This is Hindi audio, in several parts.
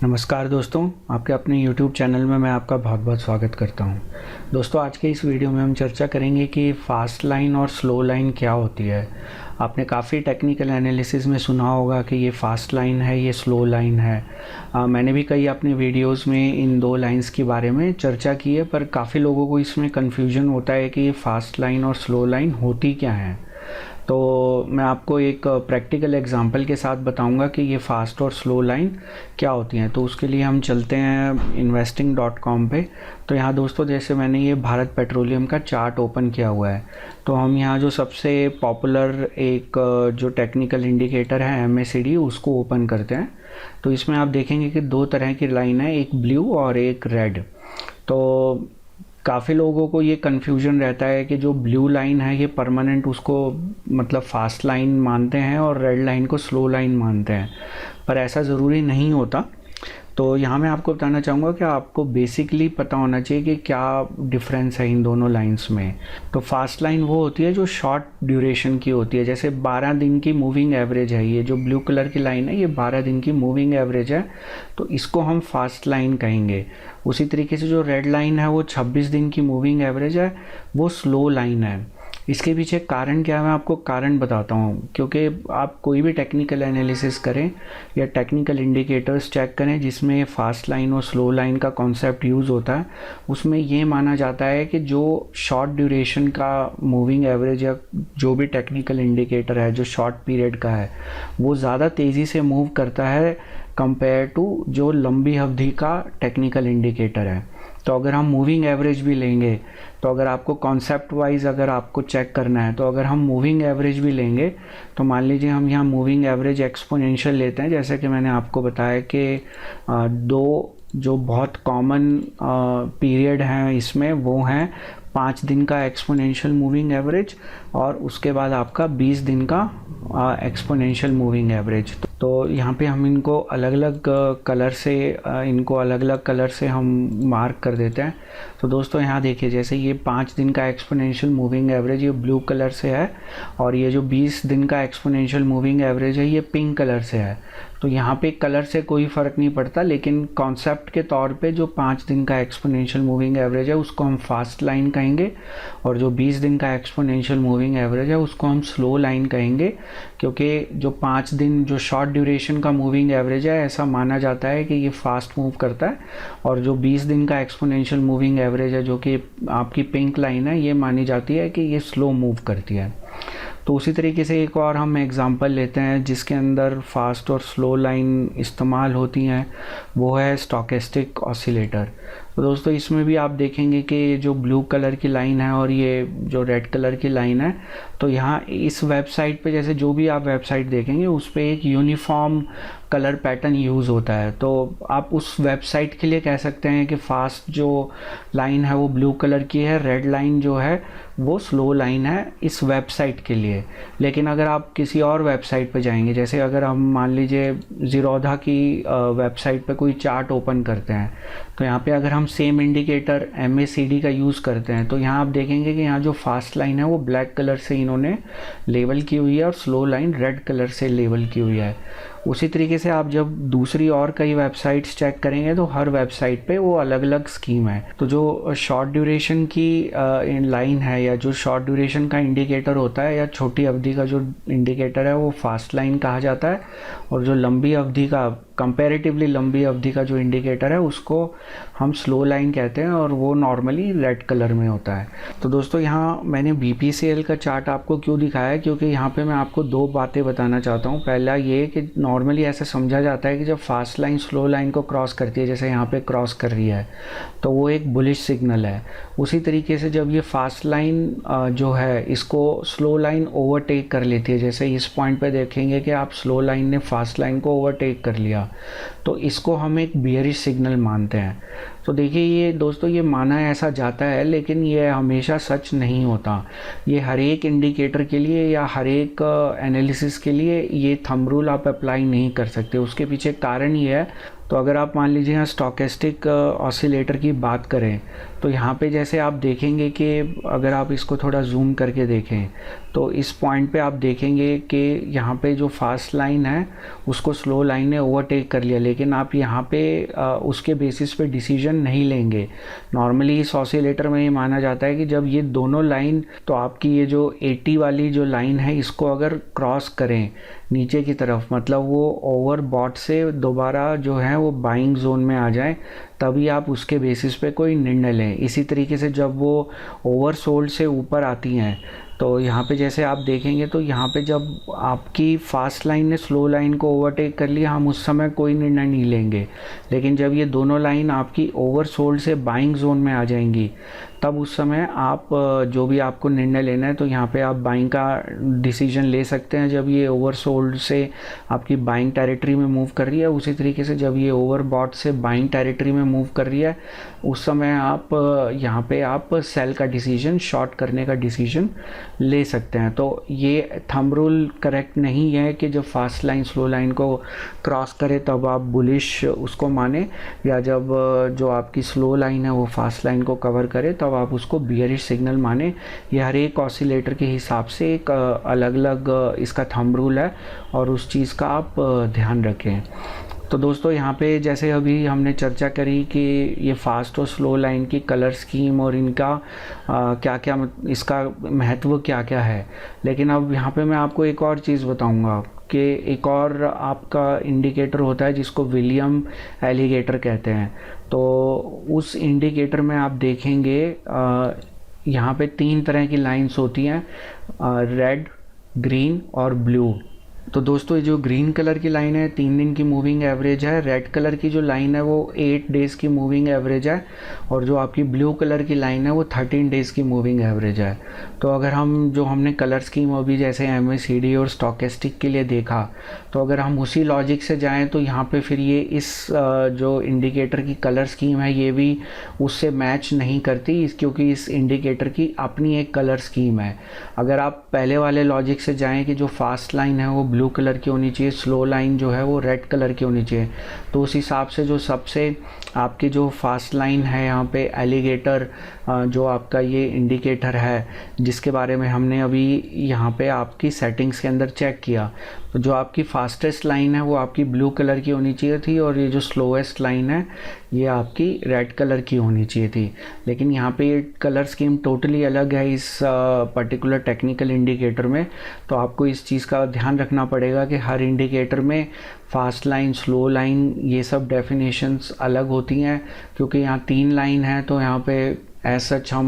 नमस्कार दोस्तों, आपके अपने YouTube चैनल में मैं आपका बहुत बहुत स्वागत करता हूं। दोस्तों, आज के इस वीडियो में हम चर्चा करेंगे कि फ़ास्ट लाइन और स्लो लाइन क्या होती है। आपने काफ़ी टेक्निकल एनालिसिस में सुना होगा कि ये फ़ास्ट लाइन है, ये स्लो लाइन है। मैंने भी कई अपने वीडियोस में इन दो लाइंस के बारे में चर्चा की है, पर काफ़ी लोगों को इसमें कन्फ्यूजन होता है कि ये फ़ास्ट लाइन और स्लो लाइन होती क्या है। तो मैं आपको एक प्रैक्टिकल एग्जांपल के साथ बताऊंगा कि ये फ़ास्ट और स्लो लाइन क्या होती हैं। तो उसके लिए हम चलते हैं investing.com पे। तो यहाँ दोस्तों, जैसे मैंने ये भारत पेट्रोलियम का चार्ट ओपन किया हुआ है, तो हम यहाँ जो सबसे पॉपुलर एक जो टेक्निकल इंडिकेटर है MACD, उसको ओपन करते हैं। तो इसमें आप देखेंगे कि दो तरह की लाइन है, एक ब्लू और एक रेड। तो काफ़ी लोगों को ये कन्फ्यूजन रहता है कि जो ब्लू लाइन है ये परमानेंट, उसको मतलब फास्ट लाइन मानते हैं और रेड लाइन को स्लो लाइन मानते हैं, पर ऐसा ज़रूरी नहीं होता। तो यहाँ मैं आपको बताना चाहूँगा कि आपको बेसिकली पता होना चाहिए कि क्या डिफरेंस है इन दोनों लाइंस में। तो फास्ट लाइन वो होती है जो शॉर्ट ड्यूरेशन की होती है, जैसे 12 दिन की मूविंग एवरेज है। ये जो ब्लू कलर की लाइन है ये 12 दिन की मूविंग एवरेज है, तो इसको हम फास्ट लाइन कहेंगे। उसी तरीके से जो रेड लाइन है वो 26 दिन की मूविंग एवरेज है, वो स्लो लाइन है। इसके पीछे कारण क्या है, मैं आपको कारण बताता हूँ। क्योंकि आप कोई भी टेक्निकल एनालिसिस करें या टेक्निकल इंडिकेटर्स चेक करें जिसमें फास्ट लाइन और स्लो लाइन का कॉन्सेप्ट यूज़ होता है, उसमें ये माना जाता है कि जो शॉर्ट ड्यूरेशन का मूविंग एवरेज या जो भी टेक्निकल इंडिकेटर है जो शॉर्ट पीरियड का है, वो ज़्यादा तेज़ी से मूव करता है कंपेयर टू जो लंबी अवधि का टेक्निकल इंडिकेटर है। तो अगर हम मूविंग एवरेज भी लेंगे, तो अगर आपको कॉन्सेप्ट वाइज अगर आपको चेक करना है, तो अगर हम मूविंग एवरेज भी लेंगे, तो मान लीजिए हम यहाँ मूविंग एवरेज एक्सपोनेंशियल लेते हैं। जैसे कि मैंने आपको बताया कि दो जो बहुत कॉमन पीरियड हैं इसमें, वो हैं 5 दिन का एक्सपोनेंशियल मूविंग एवरेज और उसके बाद आपका 20 दिन का एक्सपोनेंशियल मूविंग एवरेज। तो यहाँ पे हम इनको अलग अलग कलर से हम मार्क कर देते हैं। तो दोस्तों यहाँ देखिए, जैसे ये 5 दिन का एक्सपोनेंशियल मूविंग एवरेज ये ब्लू कलर से है, और ये जो 20 दिन का एक्सपोनेंशियल मूविंग एवरेज है ये पिंक कलर से है। तो यहाँ पे कलर से कोई फ़र्क नहीं पड़ता, लेकिन कॉन्सेप्ट के तौर पे जो 5 दिन का एक्सपोनेंशियल मूविंग एवरेज है उसको हम फास्ट लाइन कहेंगे, और जो 20 दिन का एक्सपोनेंशियल मूविंग एवरेज है उसको हम स्लो लाइन कहेंगे। क्योंकि जो 5 दिन जो शॉर्ट ड्यूरेशन का मूविंग एवरेज है, ऐसा माना जाता है कि ये फास्ट मूव करता है, और जो 20 दिन का एक्सपोनेंशियल मूविंग एवरेज है जो कि आपकी पिंक लाइन है, ये मानी जाती है कि ये स्लो मूव करती है। तो उसी तरीके से एक और हम एग्जांपल लेते हैं जिसके अंदर फास्ट और स्लो लाइन इस्तेमाल होती हैं, वो है स्टोकेस्टिक ऑसिलेटर। तो दोस्तों इसमें भी आप देखेंगे कि जो ब्लू कलर की लाइन है और ये जो रेड कलर की लाइन है, तो यहाँ इस वेबसाइट पे जैसे जो भी आप वेबसाइट देखेंगे उस पर एक यूनिफॉर्म कलर पैटर्न यूज़ होता है। तो आप उस वेबसाइट के लिए कह सकते हैं कि फास्ट जो लाइन है वो ब्लू कलर की है, रेड लाइन जो है वो स्लो लाइन है इस वेबसाइट के लिए। लेकिन अगर आप किसी और वेबसाइट पे जाएंगे, जैसे अगर हम मान लीजिए ज़ीरोधा की वेबसाइट पे कोई चार्ट ओपन करते हैं, तो यहाँ पे अगर हम सेम इंडिकेटर MACD का यूज़ करते हैं, तो यहाँ आप देखेंगे कि यहाँ जो फास्ट लाइन है वो ब्लैक कलर से इन्होंने लेबल की हुई है और स्लो लाइन रेड कलर से लेबल की हुई है। उसी तरीके से आप जब दूसरी और कई वेबसाइट्स चेक करेंगे तो हर वेबसाइट पे वो अलग अलग स्कीम है। तो जो शॉर्ट ड्यूरेशन की लाइन है या जो शॉर्ट ड्यूरेशन का इंडिकेटर होता है या छोटी अवधि का जो इंडिकेटर है वो फास्ट लाइन कहा जाता है, और जो लंबी अवधि का कंपैरेटिवली लंबी अवधि का जो इंडिकेटर है उसको हम स्लो लाइन कहते हैं, और वो नॉर्मली रेड कलर में होता है। तो दोस्तों यहाँ मैंने BPCL का चार्ट आपको क्यों दिखाया है, क्योंकि यहाँ पे मैं आपको दो बातें बताना चाहता हूँ। पहला ये कि नॉर्मली ऐसा समझा जाता है कि जब फास्ट लाइन स्लो लाइन को क्रॉस करती है, जैसे यहाँ पे क्रॉस कर रही है, तो वो एक बुलिश सिग्नल है। उसी तरीके से जब ये फास्ट लाइन जो है इसको स्लो लाइन ओवरटेक कर लेती है, जैसे इस पॉइंट पे देखेंगे कि आप स्लो लाइन ने फास्ट लाइन को ओवरटेक कर लिया, तो इसको हम एक बियरिश सिग्नल मानते हैं। तो देखिए ये दोस्तों, ये माना ऐसा जाता है, लेकिन ये हमेशा सच नहीं होता। ये हर एक इंडिकेटर के लिए या हर एक एनालिसिस के लिए ये थंब रूल आप अप्लाई नहीं कर सकते। उसके पीछे कारण ये है। तो अगर आप मान लीजिए यहाँ स्टोकेस्टिक ऑसिलेटर की बात करें, तो यहाँ पे जैसे आप देखेंगे कि अगर आप इसको थोड़ा जूम करके देखें, तो इस पॉइंट पे आप देखेंगे कि यहाँ पे जो फास्ट लाइन है उसको स्लो लाइन ने ओवरटेक कर लिया, लेकिन आप यहाँ पे उसके बेसिस पे डिसीजन नहीं लेंगे। नॉर्मली इस ऑसिलेटर में ये माना जाता है कि जब ये दोनों लाइन, तो आपकी ये जो 80 वाली जो लाइन है इसको अगर क्रॉस करें नीचे की तरफ, मतलब वो ओवरबॉट से दोबारा जो है वो बाइंग जोन में आ जाए, तभी आप उसके बेसिस पे कोई निर्णय लें। इसी तरीके से जब वो ओवरसोल्ड से ऊपर आती हैं, तो यहाँ पे जैसे आप देखेंगे तो यहाँ पे जब आपकी फास्ट लाइन ने स्लो लाइन को ओवरटेक कर लिया, हम उस समय कोई निर्णय नहीं लेंगे। लेकिन जब ये दोनों लाइन आपकी ओवरसोल्ड से बाइंग जोन में आ जाएंगी, तब उस समय आप जो भी आपको निर्णय लेना है, तो यहाँ पे आप बाइंग का डिसीजन ले सकते हैं जब ये ओवरसोल्ड से आपकी बाइंग टेरिटरी में मूव कर रही है। उसी तरीके से जब ये ओवरबॉट से बाइंग टेरिटरी में मूव कर रही है, उस समय आप यहाँ पे आप सेल का डिसीजन, शॉर्ट करने का डिसीजन ले सकते हैं। तो ये थंब रूल करेक्ट नहीं है कि जब फास्ट लाइन स्लो लाइन को क्रॉस करे तब आप बुलिश उसको माने, या जब जो आपकी स्लो लाइन है वो फास्ट लाइन को कवर करे तब आप उसको बियरिश सिग्नल माने। ये हर एक ऑसिलेटर के हिसाब से एक अलग अलग इसका थंब रूल है, और उस चीज़ का आप ध्यान रखें। तो दोस्तों यहाँ पे जैसे अभी हमने चर्चा करी कि ये फास्ट और स्लो लाइन की कलर स्कीम और इनका क्या क्या, इसका महत्व क्या क्या है, लेकिन अब यहाँ पे मैं आपको एक और चीज़ बताऊँगा कि एक और आपका इंडिकेटर होता है जिसको विलियम एलिगेटर कहते हैं। तो उस इंडिकेटर में आप देखेंगे यहाँ पे 3 तरह की लाइंस होती हैं, रेड, ग्रीन और ब्लू। तो दोस्तों ये जो ग्रीन कलर की लाइन है 3 दिन की मूविंग एवरेज है, रेड कलर की जो लाइन है वो 8 डेज़ की मूविंग एवरेज है, और जो आपकी ब्लू कलर की लाइन है वो 13 डेज़ की मूविंग एवरेज है। तो अगर हम जो हमने कलर स्कीम अभी जैसे MACD और स्टोकेस्टिक के लिए देखा, तो अगर हम उसी लॉजिक से जाएं तो यहाँ पे फिर ये इस जो इंडिकेटर की कलर स्कीम है ये भी उससे मैच नहीं करती, क्योंकि इस इंडिकेटर की अपनी एक कलर स्कीम है। अगर आप पहले वाले लॉजिक से जाएं कि जो फास्ट लाइन है वो ब्लू कलर की होनी चाहिए, स्लो लाइन जो है वो रेड कलर की होनी चाहिए, तो उस हिसाब से जो सबसे आपकी जो फास्ट लाइन है यहाँ पे एलिगेटर जो आपका ये इंडिकेटर है जिसके बारे में हमने अभी यहाँ पे आपकी सेटिंग्स के अंदर चेक किया, तो जो आपकी फास्टेस्ट लाइन है वो आपकी ब्लू कलर की होनी चाहिए थी, और ये जो स्लोएस्ट लाइन है ये आपकी रेड कलर की होनी चाहिए थी। लेकिन यहाँ पे ये कलर स्कीम टोटली अलग है इस पर्टिकुलर टेक्निकल इंडिकेटर में। तो आपको इस चीज़ का ध्यान रखना पड़ेगा कि हर इंडिकेटर में फास्ट लाइन, स्लो लाइन, ये सब डेफिनेशंस अलग होती हैं, क्योंकि यहाँ 3 लाइन है, तो यहाँ पे एज सच हम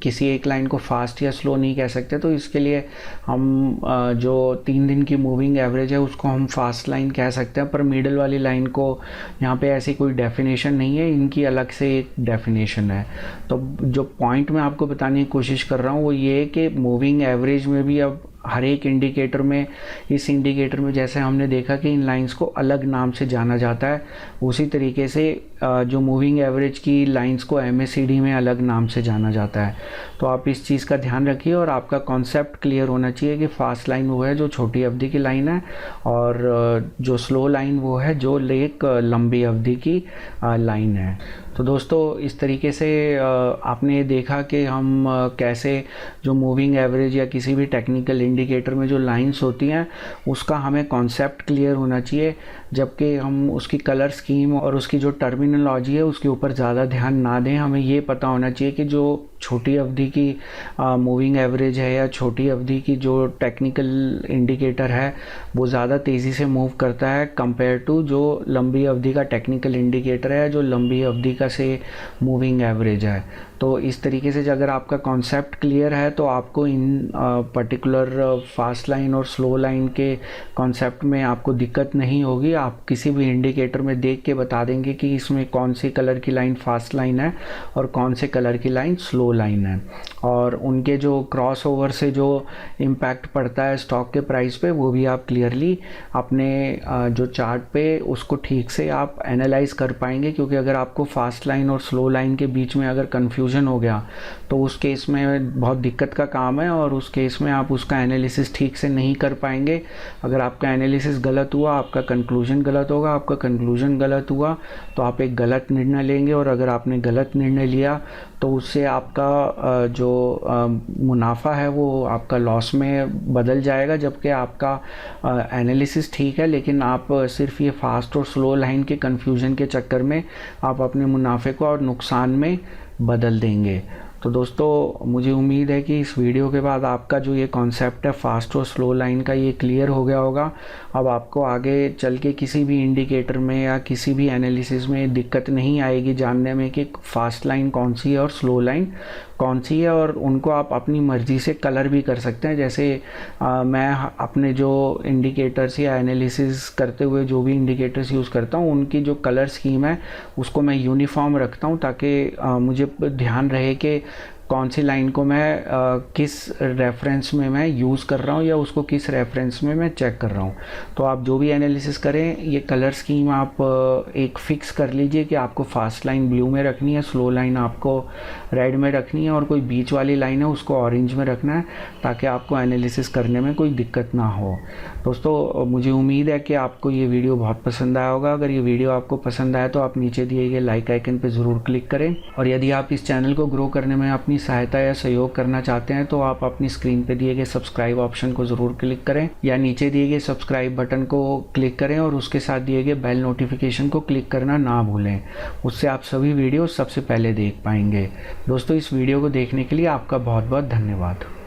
किसी एक लाइन को फास्ट या स्लो नहीं कह सकते। तो इसके लिए हम जो 3 दिन की मूविंग एवरेज है उसको हम फास्ट लाइन कह सकते हैं, पर मिडल वाली लाइन को यहाँ पे ऐसी कोई डेफिनेशन नहीं है, इनकी अलग से एक डेफिनेशन है। तो जो पॉइंट मैं आपको बताने की कोशिश कर रहा हूँ वो ये है कि मूविंग एवरेज में भी अब हर एक इंडिकेटर में, इस इंडिकेटर में जैसे हमने देखा कि इन लाइंस को अलग नाम से जाना जाता है, उसी तरीके से जो मूविंग एवरेज की लाइंस को MACD में अलग नाम से जाना जाता है। तो आप इस चीज़ का ध्यान रखिए, और आपका कॉन्सेप्ट क्लियर होना चाहिए कि फास्ट लाइन वो है जो छोटी अवधि की लाइन है, और जो स्लो लाइन वो है जो एक लंबी अवधि की लाइन है। तो दोस्तों इस तरीके से आपने देखा कि हम कैसे जो मूविंग एवरेज या किसी भी टेक्निकल इंडिकेटर में जो लाइंस होती हैं उसका हमें कॉन्सेप्ट क्लियर होना चाहिए, जबकि हम उसकी कलर स्कीम और उसकी जो टर्मिनोलॉजी है उसके ऊपर ज़्यादा ध्यान ना दें। हमें ये पता होना चाहिए कि जो छोटी अवधि की मूविंग एवरेज है या छोटी अवधि की जो टेक्निकल इंडिकेटर है वो ज़्यादा तेज़ी से मूव करता है कंपेयर टू जो लंबी अवधि का टेक्निकल इंडिकेटर है जो लंबी अवधि का से मूविंग एवरेज है। तो इस तरीके से अगर आपका कॉन्सेप्ट क्लियर है तो आपको इन पर्टिकुलर फास्ट लाइन और स्लो लाइन के कॉन्सेप्ट में आपको दिक्कत नहीं होगी। आप किसी भी इंडिकेटर में देख के बता देंगे कि इसमें कौन सी कलर की लाइन फास्ट लाइन है और कौन से कलर की लाइन स्लो लाइन है, और उनके जो क्रॉस ओवर से जो इम्पैक्ट पड़ता है स्टॉक के प्राइस पे वो भी आप क्लियरली अपने जो चार्ट पे उसको ठीक से आप एनालाइज कर पाएंगे। क्योंकि अगर आपको फास्ट लाइन और स्लो लाइन के बीच में अगर कन्फ्यूजन हो गया तो उस केस में बहुत दिक्कत का काम है, और उस केस में आप उसका एनालिसिस ठीक से नहीं कर पाएंगे। अगर आपका एनालिसिस गलत हुआ आपका कंक्लूजन गलत होगा, आपका कंक्लूजन गलत हुआ तो आप एक गलत निर्णय लेंगे, और अगर आपने गलत निर्णय लिया तो तो उससे आपका जो मुनाफा है वो आपका लॉस में बदल जाएगा, जबकि आपका एनालिसिस ठीक है, लेकिन आप सिर्फ ये फास्ट और स्लो लाइन के कन्फ्यूजन के चक्कर में आप अपने मुनाफे को और नुकसान में बदल देंगे। तो दोस्तों मुझे उम्मीद है कि इस वीडियो के बाद आपका जो ये कॉन्सेप्ट है फास्ट और स्लो लाइन का, ये क्लियर हो गया होगा। अब आपको आगे चल के किसी भी इंडिकेटर में या किसी भी एनालिसिस में दिक्कत नहीं आएगी जानने में कि फास्ट लाइन कौन सी है और स्लो लाइन कौन सी है, और उनको आप अपनी मर्ज़ी से कलर भी कर सकते हैं। जैसे मैं अपने जो इंडिकेटर्स या एनालिसिस करते हुए जो भी इंडिकेटर्स यूज़ करता हूँ उनकी जो कलर स्कीम है उसको मैं यूनिफॉर्म रखता हूँ, ताकि मुझे ध्यान रहे कि कौन सी लाइन को मैं किस रेफरेंस में मैं यूज़ कर रहा हूँ या उसको किस रेफरेंस में मैं चेक कर रहा हूँ। तो आप जो भी एनालिसिस करें ये कलर स्कीम आप एक फ़िक्स कर लीजिए कि आपको फास्ट लाइन ब्लू में रखनी है, स्लो लाइन आपको रेड में रखनी है, और कोई बीच वाली लाइन है उसको ऑरेंज में रखना है, ताकि आपको एनालिसिस करने में कोई दिक्कत ना हो। दोस्तों मुझे उम्मीद है कि आपको ये वीडियो बहुत पसंद आया होगा। अगर ये वीडियो आपको पसंद आया तो आप नीचे दिए गए लाइक आइकन पर ज़रूर क्लिक करें, और यदि आप इस चैनल को ग्रो करने में अपनी सहायता या सहयोग करना चाहते हैं तो आप अपनी स्क्रीन पे दिए गए सब्सक्राइब ऑप्शन को ज़रूर क्लिक करें, या नीचे दिए गए सब्सक्राइब बटन को क्लिक करें और उसके साथ दिए गए बेल नोटिफिकेशन को क्लिक करना ना भूलें। उससे आप सभी वीडियो सबसे पहले देख पाएंगे। दोस्तों इस वीडियो को देखने के लिए आपका बहुत बहुत धन्यवाद।